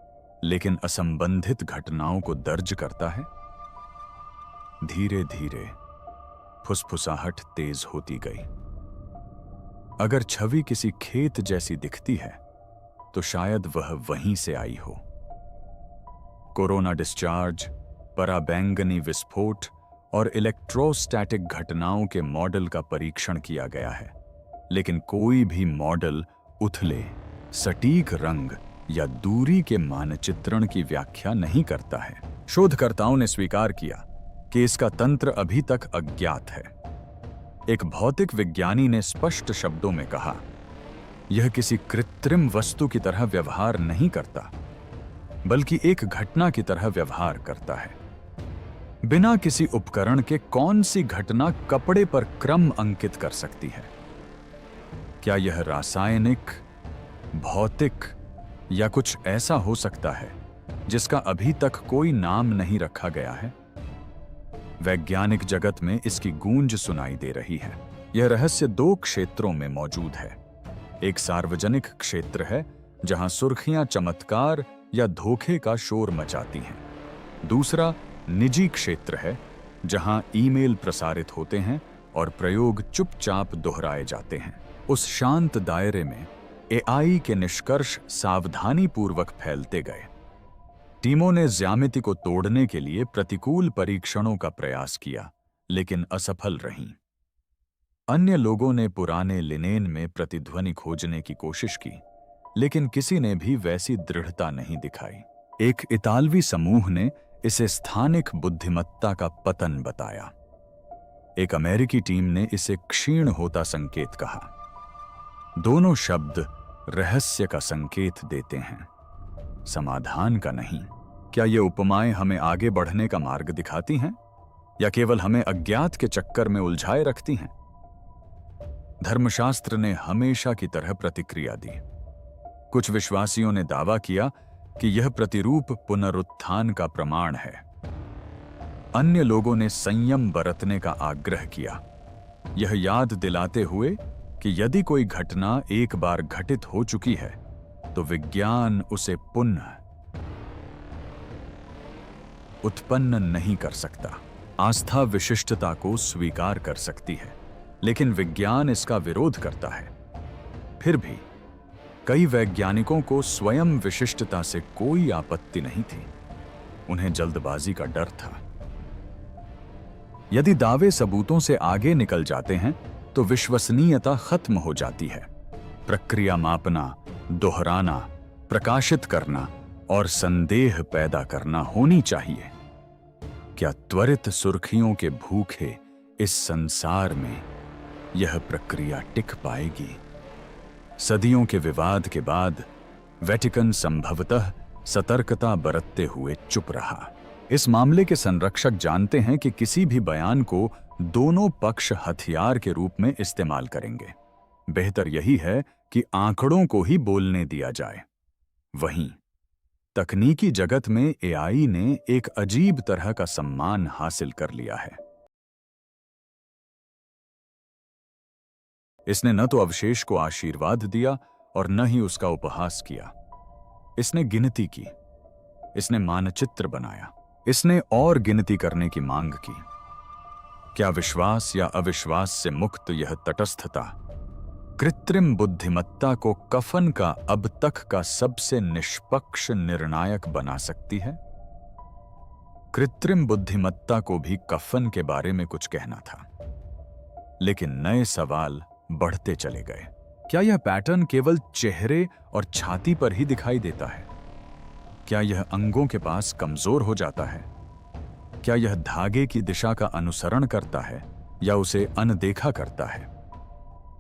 लेकिन असंबंधित घटनाओं को दर्ज करता है? धीरे धीरे फुसफुसाहट तेज होती गई। अगर छवि किसी खेत जैसी दिखती है तो शायद वह वहीं से आई हो। कोरोना डिस्चार्ज, पराबैंगनी विस्फोट और इलेक्ट्रोस्टैटिक घटनाओं के मॉडल का परीक्षण किया गया है, लेकिन कोई भी मॉडल उथले, सटीक रंग या दूरी के मानचित्रण की व्याख्या नहीं करता है। शोधकर्ताओं ने स्वीकार किया कि इसका तंत्र अभी तक अज्ञात है। एक भौतिक विज्ञानी ने स्पष्ट शब्दों में कहा, यह किसी कृत्रिम वस्तु की तरह व्यवहार नहीं करता, बल्कि एक घटना की तरह व्यवहार करता है। बिना किसी उपकरण के कौन सी घटना कपड़े पर क्रम अंकित कर सकती है? क्या यह रासायनिक, भौतिक या कुछ ऐसा हो सकता है जिसका अभी तक कोई नाम नहीं रखा गया है? वैज्ञानिक जगत में इसकी गूंज सुनाई दे रही है। यह रहस्य दो क्षेत्रों में मौजूद है। एक सार्वजनिक क्षेत्र है जहां सुर्खियां चमत्कार या धोखे का शोर मचाती हैं। दूसरा निजी क्षेत्र है जहां ईमेल प्रसारित होते हैं और प्रयोग चुपचाप दोहराए जाते हैं। उस शांत दायरे में एआई के निष्कर्ष सावधानीपूर्वक फैलते गए। टीमों ने ज्यामिति को तोड़ने के लिए प्रतिकूल परीक्षणों का प्रयास किया, लेकिन असफल रहीं। अन्य लोगों ने पुराने लिनेन में प्रतिध्वनि खोजने की कोशिश की, लेकिन किसी ने भी वैसी दृढ़ता नहीं दिखाई। एक इतालवी समूह ने इसे स्थानिक बुद्धिमत्ता का पतन बताया। एक अमेरिकी टीम ने इसे क्षीण होता संकेत कहा। दोनों शब्द रहस्य का संकेत देते हैं, समाधान का नहीं। क्या ये उपमाएं हमें आगे बढ़ने का मार्ग दिखाती हैं या केवल हमें अज्ञात के चक्कर में उलझाए रखती हैं? धर्मशास्त्र ने हमेशा की तरह प्रतिक्रिया दी। कुछ विश्वासियों ने दावा किया कि यह प्रतिरूप पुनरुत्थान का प्रमाण है। अन्य लोगों ने संयम बरतने का आग्रह किया, यह याद दिलाते हुए कि यदि कोई घटना एक बार घटित हो चुकी है तो विज्ञान उसे पुनः उत्पन्न नहीं कर सकता। आस्था विशिष्टता को स्वीकार कर सकती है, लेकिन विज्ञान इसका विरोध करता है। फिर भी कई वैज्ञानिकों को स्वयं विशिष्टता से कोई आपत्ति नहीं थी। उन्हें जल्दबाजी का डर था। यदि दावे सबूतों से आगे निकल जाते हैं तो विश्वसनीयता खत्म हो जाती है। प्रक्रिया मापना, दोहराना, प्रकाशित करना और संदेह पैदा करना होनी चाहिए। क्या त्वरित सुर्खियों के भूखे इस संसार में यह प्रक्रिया टिक पाएगी? सदियों के विवाद के बाद वेटिकन संभवतः सतर्कता बरतते हुए चुप रहा। इस मामले के संरक्षक जानते हैं कि किसी भी बयान को दोनों पक्ष हथियार के रूप में इस्तेमाल करेंगे। बेहतर यही है कि आंकड़ों को ही बोलने दिया जाए। वहीं तकनीकी जगत में एआई ने एक अजीब तरह का सम्मान हासिल कर लिया है। इसने न तो अवशेष को आशीर्वाद दिया और न ही उसका उपहास किया। इसने गिनती की, इसने मानचित्र बनाया, इसने और गिनती करने की मांग की। क्या विश्वास या अविश्वास से मुक्त यह तटस्थता कृत्रिम बुद्धिमत्ता को कफन का अब तक का सबसे निष्पक्ष निर्णायक बना सकती है? कृत्रिम बुद्धिमत्ता को भी कफन के बारे में कुछ कहना था, लेकिन नए सवाल बढ़ते चले गए। क्या यह पैटर्न केवल चेहरे और छाती पर ही दिखाई देता है? क्या यह अंगों के पास कमजोर हो जाता है? क्या यह धागे की दिशा का अनुसरण करता है या उसे अनदेखा करता है?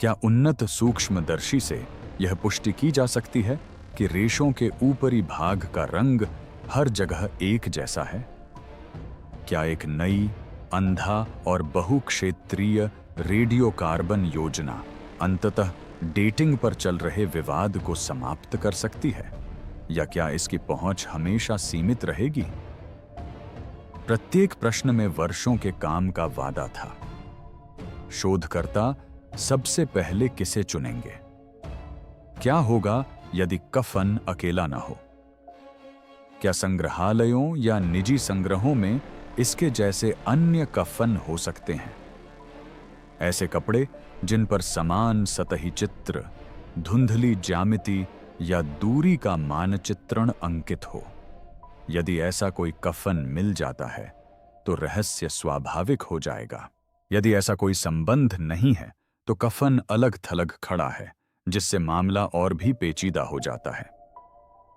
क्या उन्नत सूक्ष्मदर्शी से यह पुष्टि की जा सकती है कि रेशों के ऊपरी भाग का रंग हर जगह एक जैसा है? क्या एक नई, अंधा और बहुक्षेत्रीय रेडियो कार्बन योजना अंततः डेटिंग पर चल रहे विवाद को समाप्त कर सकती है, या क्या इसकी पहुंच हमेशा सीमित रहेगी? प्रत्येक प्रश्न में वर्षों के काम का वादा था। शोधकर्ता सबसे पहले किसे चुनेंगे? क्या होगा यदि कफन अकेला न हो? क्या संग्रहालयों या निजी संग्रहों में इसके जैसे अन्य कफन हो सकते हैं? ऐसे कपड़े जिन पर समान सतही चित्र, धुंधली ज्यामिति या दूरी का मानचित्रण अंकित हो। यदि ऐसा कोई कफन मिल जाता है तो रहस्य स्वाभाविक हो जाएगा। यदि ऐसा कोई संबंध नहीं है तो कफन अलग थलग खड़ा है, जिससे मामला और भी पेचीदा हो जाता है।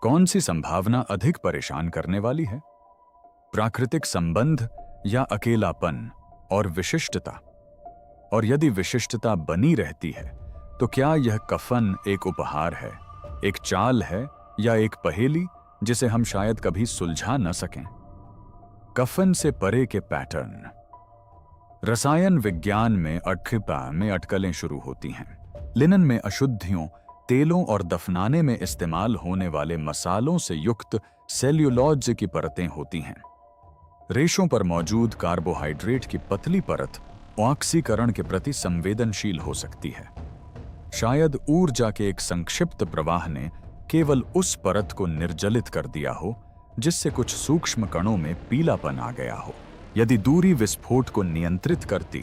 कौन सी संभावना अधिक परेशान करने वाली है? प्राकृतिक संबंध या अकेलापन और विशिष्टता? और यदि विशिष्टता बनी रहती है तो क्या यह कफन एक उपहार है, एक चाल है या एक पहेली जिसे हम शायद कभी सुलझा न सकें? कफन से परे के पैटर्न। रसायन विज्ञान में अटखिपा में अटकलें शुरू होती हैं। लिनन में अशुद्धियों, तेलों और दफनाने में इस्तेमाल होने वाले मसालों से युक्त सेल्यूलोज की परतें होती हैं। रेशों पर मौजूद कार्बोहाइड्रेट की पतली परत ऑक्सीकरण के प्रति संवेदनशील हो सकती है। शायद ऊर्जा के एक संक्षिप्त प्रवाह ने केवल उस परत को निर्जलित कर दिया हो जिससे कुछ सूक्ष्म कणों में पीलापन आ गया हो। यदि दूरी विस्फोट को नियंत्रित करती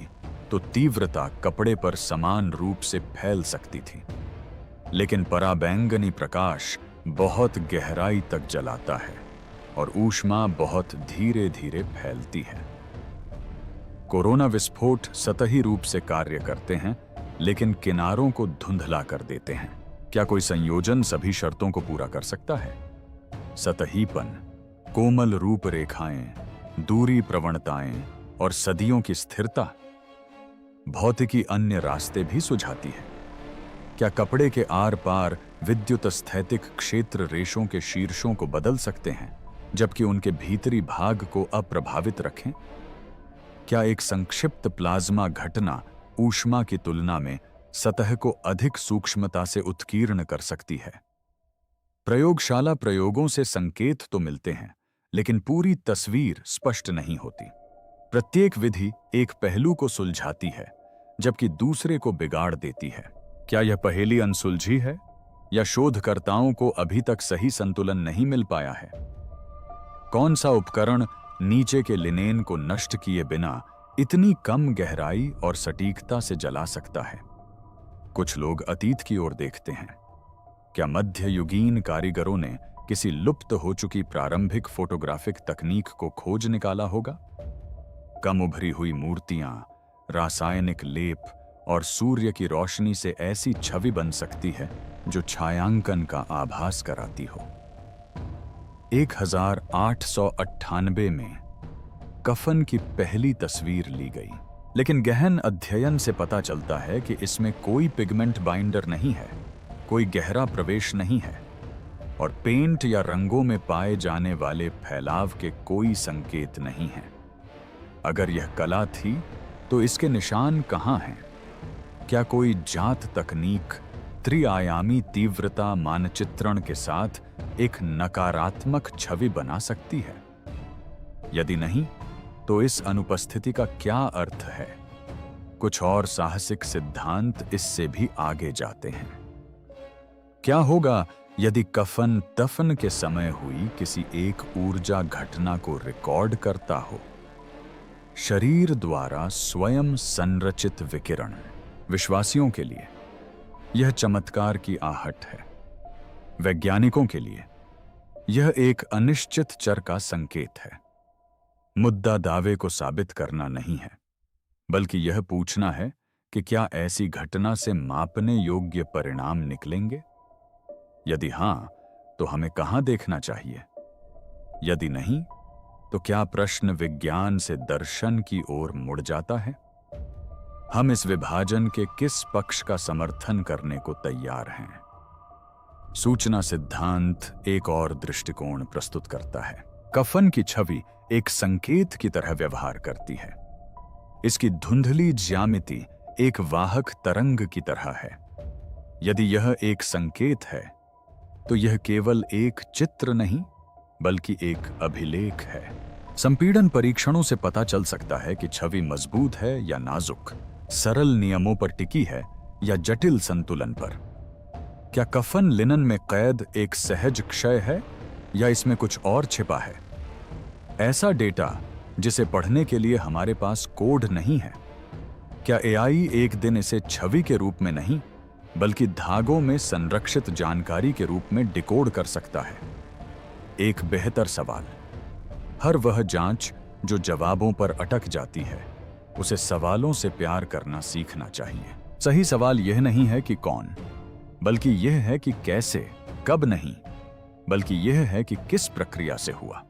तो तीव्रता कपड़े पर समान रूप से फैल सकती थी, लेकिन पराबैंगनी प्रकाश बहुत गहराई तक जलाता है और ऊष्मा बहुत धीरे धीरे फैलती है। कोरोना विस्फोट सतही रूप से कार्य करते हैं, लेकिन किनारों को धुंधला कर देते हैं। क्या कोई संयोजन सभी शर्तों को पूरा कर सकता है? सतहीपन, कोमल रूपरेखाएं, दूरी प्रवणताएं और सदियों की स्थिरता। भौतिकी अन्य रास्ते भी सुझाती है। क्या कपड़े के आर पार विद्युत स्थैतिक क्षेत्र रेशों के शीर्षों को बदल सकते हैं, जबकि उनके भीतरी भाग को अप्रभावित रखें? क्या एक संक्षिप्त प्लाज्मा घटना ऊष्मा की तुलना में सतह को अधिक सूक्ष्मता से उत्कीर्ण कर सकती है? प्रयोगशाला प्रयोगों से संकेत तो मिलते हैं, लेकिन पूरी तस्वीर स्पष्ट नहीं होती। प्रत्येक विधि एक पहलू को सुलझाती है, जबकि दूसरे को बिगाड़ देती है। क्या यह पहेली अनसुलझी है, या शोधकर्ताओं को अभी तक सही संतुलन नहीं मिल पाया है? कौन सा उपकरण नीचे के लिनेन को नष्ट किए बिना इतनी कम गहराई और सटीकता से जला सकता है? कुछ लोग अतीत की ओर देखते हैं। क्या मध्ययुगीन कारीगरों ने किसी लुप्त हो चुकी प्रारंभिक फोटोग्राफिक तकनीक को खोज निकाला होगा? कम उभरी हुई मूर्तियां, रासायनिक लेप और सूर्य की रोशनी से ऐसी छवि बन सकती है जो छायांकन का आभास कराती हो। 1898 में कफन की पहली तस्वीर ली गई, लेकिन गहन अध्ययन से पता चलता है कि इसमें कोई पिगमेंट बाइंडर नहीं है, कोई गहरा प्रवेश नहीं है, और पेंट या रंगों में पाए जाने वाले फैलाव के कोई संकेत नहीं हैं। अगर यह कला थी, तो इसके निशान कहाँ हैं? क्या कोई जात तकनीक त्रिआयामी तीव्रता मानचित्रण के साथ एक नकारात्मक छवि बना सकती है? यदि नहीं, तो इस अनुपस्थिति का क्या अर्थ है? कुछ और साहसिक सिद्धांत इससे भी आगे जाते हैं। क्या होगा यदि कफन दफन के समय हुई किसी एक ऊर्जा घटना को रिकॉर्ड करता हो? शरीर द्वारा स्वयं संरचित विकिरण। विश्वासियों के लिए यह चमत्कार की आहट है। वैज्ञानिकों के लिए यह एक अनिश्चित चर का संकेत है। मुद्दा दावे को साबित करना नहीं है, बल्कि यह पूछना है कि क्या ऐसी घटना से मापने योग्य परिणाम निकलेंगे? यदि हां, तो हमें कहां देखना चाहिए? यदि नहीं, तो क्या प्रश्न विज्ञान से दर्शन की ओर मुड़ जाता है? हम इस विभाजन के किस पक्ष का समर्थन करने को तैयार हैं? सूचना सिद्धांत एक और दृष्टिकोण प्रस्तुत करता है। कफन की छवि एक संकेत की तरह व्यवहार करती है। इसकी धुंधली ज्यामिति एक वाहक तरंग की तरह है। यदि यह एक संकेत है, तो यह केवल एक चित्र नहीं, बल्कि एक अभिलेख है। संपीड़न परीक्षणों से पता चल सकता है कि छवि मजबूत है या नाजुक, सरल नियमों पर टिकी है या जटिल संतुलन पर। क्या कफन लिनन में कैद एक सहज क्षय है, या इसमें कुछ और छिपा है? ऐसा डेटा जिसे पढ़ने के लिए हमारे पास कोड नहीं है। क्या एआई एक दिन इसे छवि के रूप में नहीं, बल्कि धागों में संरक्षित जानकारी के रूप में डिकोड कर सकता है? एक बेहतर सवाल। हर वह जांच जो जवाबों पर अटक जाती है, उसे सवालों से प्यार करना सीखना चाहिए। सही सवाल यह नहीं है कि कौन, बल्कि यह है कि कैसे। कब नहीं, बल्कि यह है कि किस प्रक्रिया से हुआ।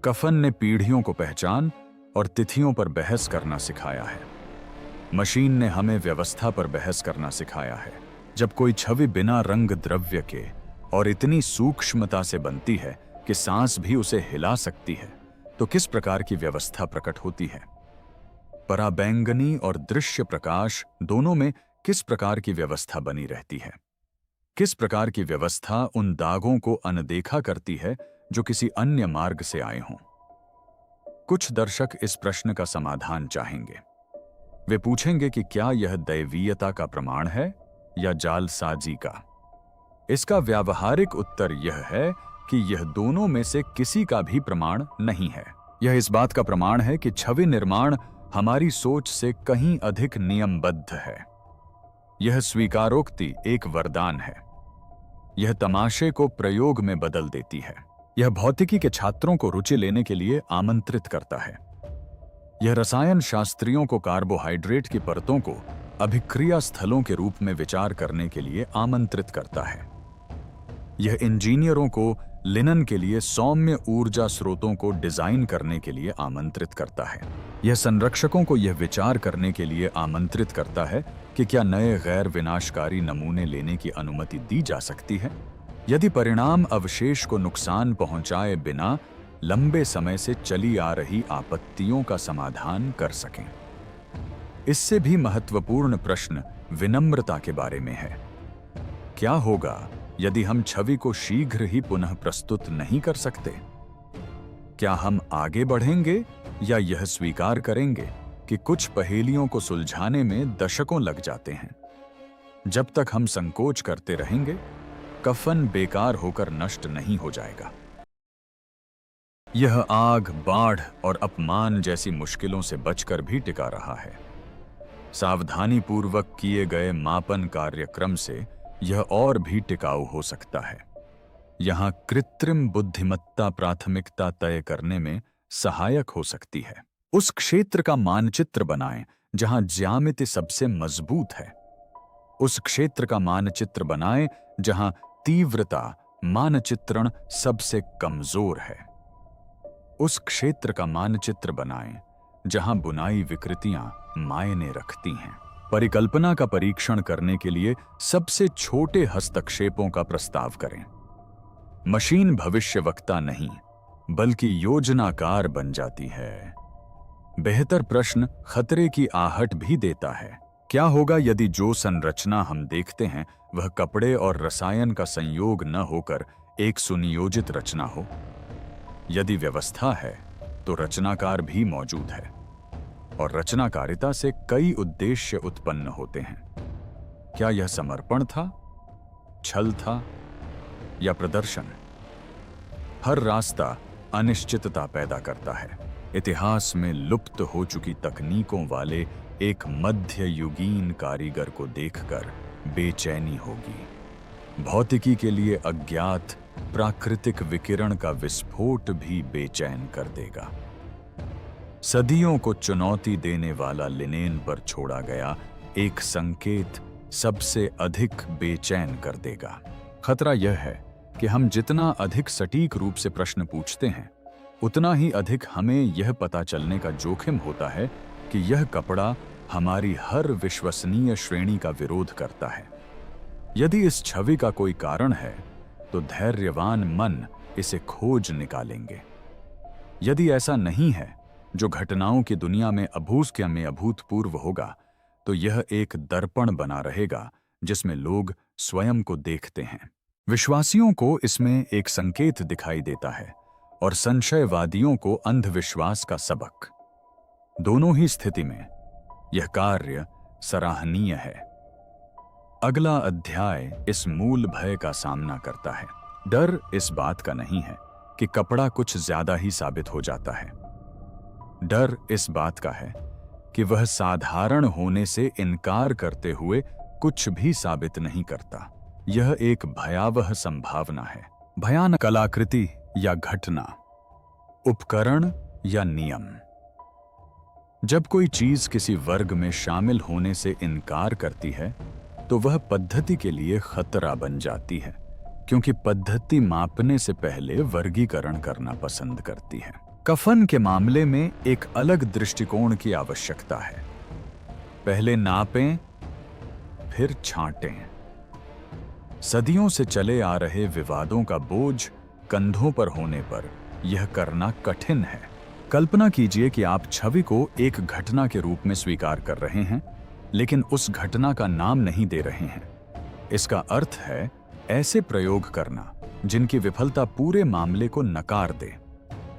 कफन ने पीढ़ियों को पहचान और तिथियों पर बहस करना सिखाया है। मशीन ने हमें व्यवस्था पर बहस करना सिखाया है। जब कोई छवि बिना रंग द्रव्य के और इतनी सूक्ष्मता से बनती है कि सांस भी उसे हिला सकती है, तो किस प्रकार की व्यवस्था प्रकट होती है? पराबैंगनी और दृश्य प्रकाश दोनों में किस प्रकार की व्यवस्था बनी रहती है? किस प्रकार की व्यवस्था उन दागों को अनदेखा करती है जो किसी अन्य मार्ग से आए हों? कुछ दर्शक इस प्रश्न का समाधान चाहेंगे। वे पूछेंगे कि क्या यह दैवीयता का प्रमाण है या जालसाजी का? इसका व्यावहारिक उत्तर यह है कि यह दोनों में से किसी का भी प्रमाण नहीं है। यह इस बात का प्रमाण है कि छवि निर्माण हमारी सोच से कहीं अधिक नियमबद्ध है। यह स्वीकारोक्ति एक वरदान है। यह तमाशे को प्रयोग में बदल देती है। यह भौतिकी के छात्रों को रुचि लेने के लिए आमंत्रित करता है। यह रसायन शास्त्रियों को कार्बोहाइड्रेट की परतों को अभिक्रिया स्थलों के रूप में विचार करने के लिए आमंत्रित करता है। यह इंजीनियरों को लिनन के लिए सौम्य ऊर्जा स्रोतों को डिजाइन करने के लिए आमंत्रित करता है। यह संरक्षकों को यह विचार करने के लिए आमंत्रित करता है कि क्या नए गैर विनाशकारी नमूने लेने की अनुमति दी जा सकती है, यदि परिणाम अवशेष को नुकसान पहुंचाए बिना लंबे समय से चली आ रही आपत्तियों का समाधान कर सकें। इससे भी महत्वपूर्ण प्रश्न विनम्रता के बारे में है। क्या होगा यदि हम छवि को शीघ्र ही पुनः प्रस्तुत नहीं कर सकते? क्या हम आगे बढ़ेंगे या यह स्वीकार करेंगे कि कुछ पहेलियों को सुलझाने में दशकों लग जाते हैं? जब तक हम संकोच करते रहेंगे, कफन बेकार होकर नष्ट नहीं हो जाएगा। यह आग, बाढ़ और अपमान जैसी मुश्किलों से बचकर भी टिका रहा है। सावधानीपूर्वक किए गए मापन कार्यक्रम से यह और भी टिकाऊ हो सकता है। यहां कृत्रिम बुद्धिमत्ता प्राथमिकता तय करने में सहायक हो सकती है। उस क्षेत्र का मानचित्र बनाएं जहां ज्यामिति सबसे मजबूत है। उस क्षेत्र का मानचित्र बनाएं जहां तीव्रता मानचित्रण सबसे कमजोर है। उस क्षेत्र का मानचित्र बनाएं जहां बुनाई विकृतियां मायने रखती हैं। परिकल्पना का परीक्षण करने के लिए सबसे छोटे हस्तक्षेपों का प्रस्ताव करें। मशीन भविष्यवक्ता नहीं, बल्कि योजनाकार बन जाती है। बेहतर प्रश्न खतरे की आहट भी देता है। क्या होगा यदि जो संरचना हम देखते हैं वह कपड़े और रसायन का संयोग न होकर एक सुनियोजित रचना हो? यदि व्यवस्था है तो रचनाकार भी मौजूद है, और रचनाकारिता से कई उद्देश्य उत्पन्न होते हैं। क्या यह समर्पण था, छल था या प्रदर्शन? हर रास्ता अनिश्चितता पैदा करता है। इतिहास में लुप्त हो चुकी तकनीकों वाले एक मध्ययुगीन कारीगर को देखकर बेचैनी होगी। भौतिकी के लिए अज्ञात प्राकृतिक विकिरण का विस्फोट भी बेचैन कर देगा। सदियों को चुनौती देने वाला लिनेन पर छोड़ा गया एक संकेत सबसे अधिक बेचैन कर देगा। खतरा यह है कि हम जितना अधिक सटीक रूप से प्रश्न पूछते हैं, उतना ही अधिक हमें यह पता चलने का जोखिम होता है कि यह कपड़ा हमारी हर विश्वसनीय श्रेणी का विरोध करता है। यदि इस छवि का कोई कारण है, तो धैर्यवान मन इसे खोज निकालेंगे। यदि ऐसा नहीं है, जो घटनाओं की दुनिया में अभूतपूर्व होगा, तो यह एक दर्पण बना रहेगा जिसमें लोग स्वयं को देखते हैं। विश्वासियों को इसमें एक संकेत दिखाई देता है और संशयवादियों को अंधविश्वास का सबक। दोनों ही स्थिति में यह कार्य सराहनीय है। अगला अध्याय इस मूल भय का सामना करता है। डर इस बात का नहीं है कि कपड़ा कुछ ज्यादा ही साबित हो जाता है। डर इस बात का है कि वह साधारण होने से इनकार करते हुए कुछ भी साबित नहीं करता। यह एक भयावह संभावना है। भयानक कलाकृति या घटना, उपकरण या नियम। जब कोई चीज किसी वर्ग में शामिल होने से इनकार करती है, तो वह पद्धति के लिए खतरा बन जाती है, क्योंकि पद्धति मापने से पहले वर्गीकरण करना पसंद करती है। कफन के मामले में एक अलग दृष्टिकोण की आवश्यकता है। पहले नापें, फिर छांटें। सदियों से चले आ रहे विवादों का बोझ कंधों पर होने पर यह करना कठिन है। कल्पना कीजिए कि आप छवि को एक घटना के रूप में स्वीकार कर रहे हैं, लेकिन उस घटना का नाम नहीं दे रहे हैं। इसका अर्थ है ऐसे प्रयोग करना जिनकी विफलता पूरे मामले को नकार दे।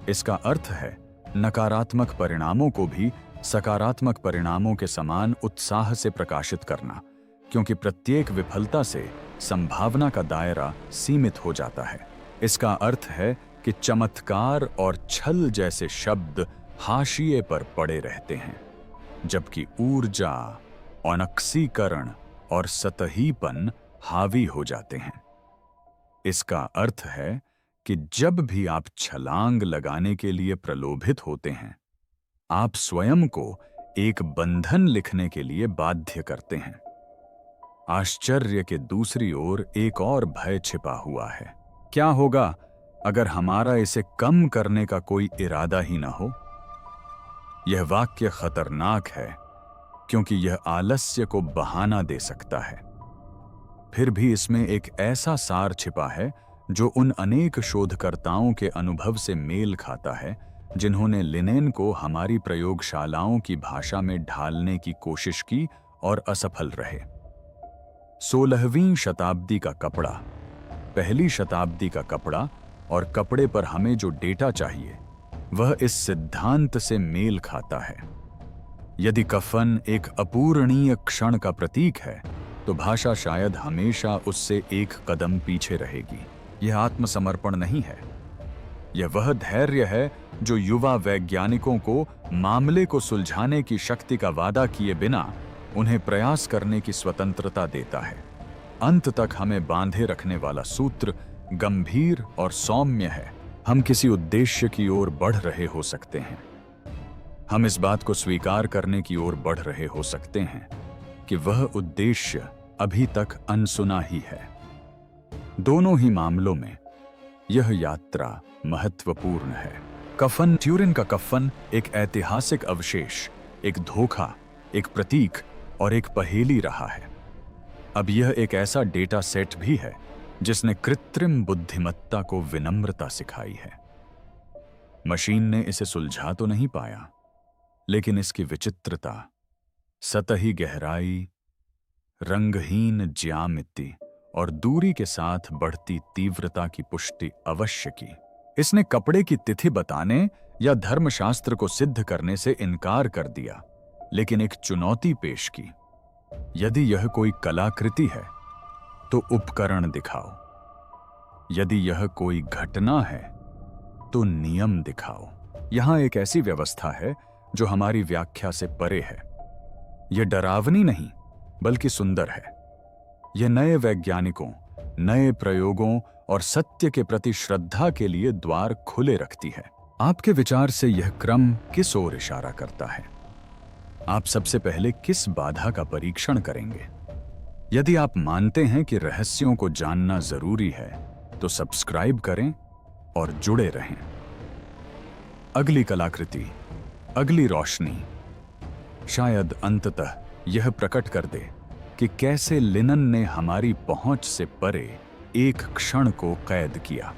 इसका अर्थ है नकारात्मक परिणामों को भी सकारात्मक परिणामों के समान उत्साह से प्रकाशित करना, क्योंकि प्रत्येक विफलता से संभावना का दायरा सीमित हो जाता है। इसका अर्थ है कि चमत्कार और छल जैसे शब्द हाशिए पर पड़े रहते हैं, जबकि ऊर्जा, अनक्सीकरण और सतहीपन हावी हो जाते हैं। इसका अर्थ है कि जब भी आप छलांग लगाने के लिए प्रलोभित होते हैं, आप स्वयं को एक बंधन लिखने के लिए बाध्य करते हैं। आश्चर्य के दूसरी ओर एक और भय छिपा हुआ है। क्या होगा अगर हमारा इसे कम करने का कोई इरादा ही न हो। यह वाक्य खतरनाक है क्योंकि यह आलस्य को बहाना दे सकता है। फिर भी इसमें एक ऐसा सार छिपा है जो उन अनेक शोधकर्ताओं के अनुभव से मेल खाता है जिन्होंने लिनेन को हमारी प्रयोगशालाओं की भाषा में ढालने की कोशिश की और असफल रहे। 16वीं शताब्दी का कपड़ा, पहली शताब्दी का कपड़ा और कपड़े पर हमें जो डेटा चाहिए वह इस सिद्धांत से मेल खाता है। यदि कफन एक अपूरणीय क्षण का प्रतीक है तो भाषा शायद हमेशा उससे एक कदम पीछे रहेगी। यह आत्मसमर्पण नहीं है, यह वह धैर्य है जो युवा वैज्ञानिकों को मामले को सुलझाने की शक्ति का वादा किए बिना उन्हें प्रयास करने की स्वतंत्रता देता है। अंत तक हमें बांधे रखने वाला सूत्र गंभीर और सौम्य है। हम किसी उद्देश्य की ओर बढ़ रहे हो सकते हैं, हम इस बात को स्वीकार करने की ओर बढ़ रहे हो सकते हैं कि वह उद्देश्य अभी तक अनसुना ही है। दोनों ही मामलों में यह यात्रा महत्वपूर्ण है। कफन, ट्यूरिन का कफन एक ऐतिहासिक अवशेष, एक धोखा, एक प्रतीक और एक पहेली रहा है। अब यह एक ऐसा डेटा सेट भी है जिसने कृत्रिम बुद्धिमत्ता को विनम्रता सिखाई है। मशीन ने इसे सुलझा तो नहीं पाया, लेकिन इसकी विचित्रता, सतही गहराई, रंगहीन ज्यामिति और दूरी के साथ बढ़ती तीव्रता की पुष्टि अवश्य की। इसने कपड़े की तिथि बताने या धर्मशास्त्र को सिद्ध करने से इनकार कर दिया, लेकिन एक चुनौती पेश की। यदि यह कोई कलाकृति है तो उपकरण दिखाओ, यदि यह कोई घटना है तो नियम दिखाओ। यहां एक ऐसी व्यवस्था है जो हमारी व्याख्या से परे है। यह डरावनी नहीं बल्कि सुंदर है। यह नए वैज्ञानिकों, नए प्रयोगों और सत्य के प्रति श्रद्धा के लिए द्वार खुले रखती है। आपके विचार से यह क्रम किस ओर इशारा करता है? आप सबसे पहले किस बाधा का परीक्षण करेंगे? यदि आप मानते हैं कि रहस्यों को जानना जरूरी है तो सब्सक्राइब करें और जुड़े रहें। अगली कलाकृति, अगली रोशनी शायद अंततः यह प्रकट कर दे कि कैसे लिनन ने हमारी पहुंच से परे एक क्षण को कैद किया।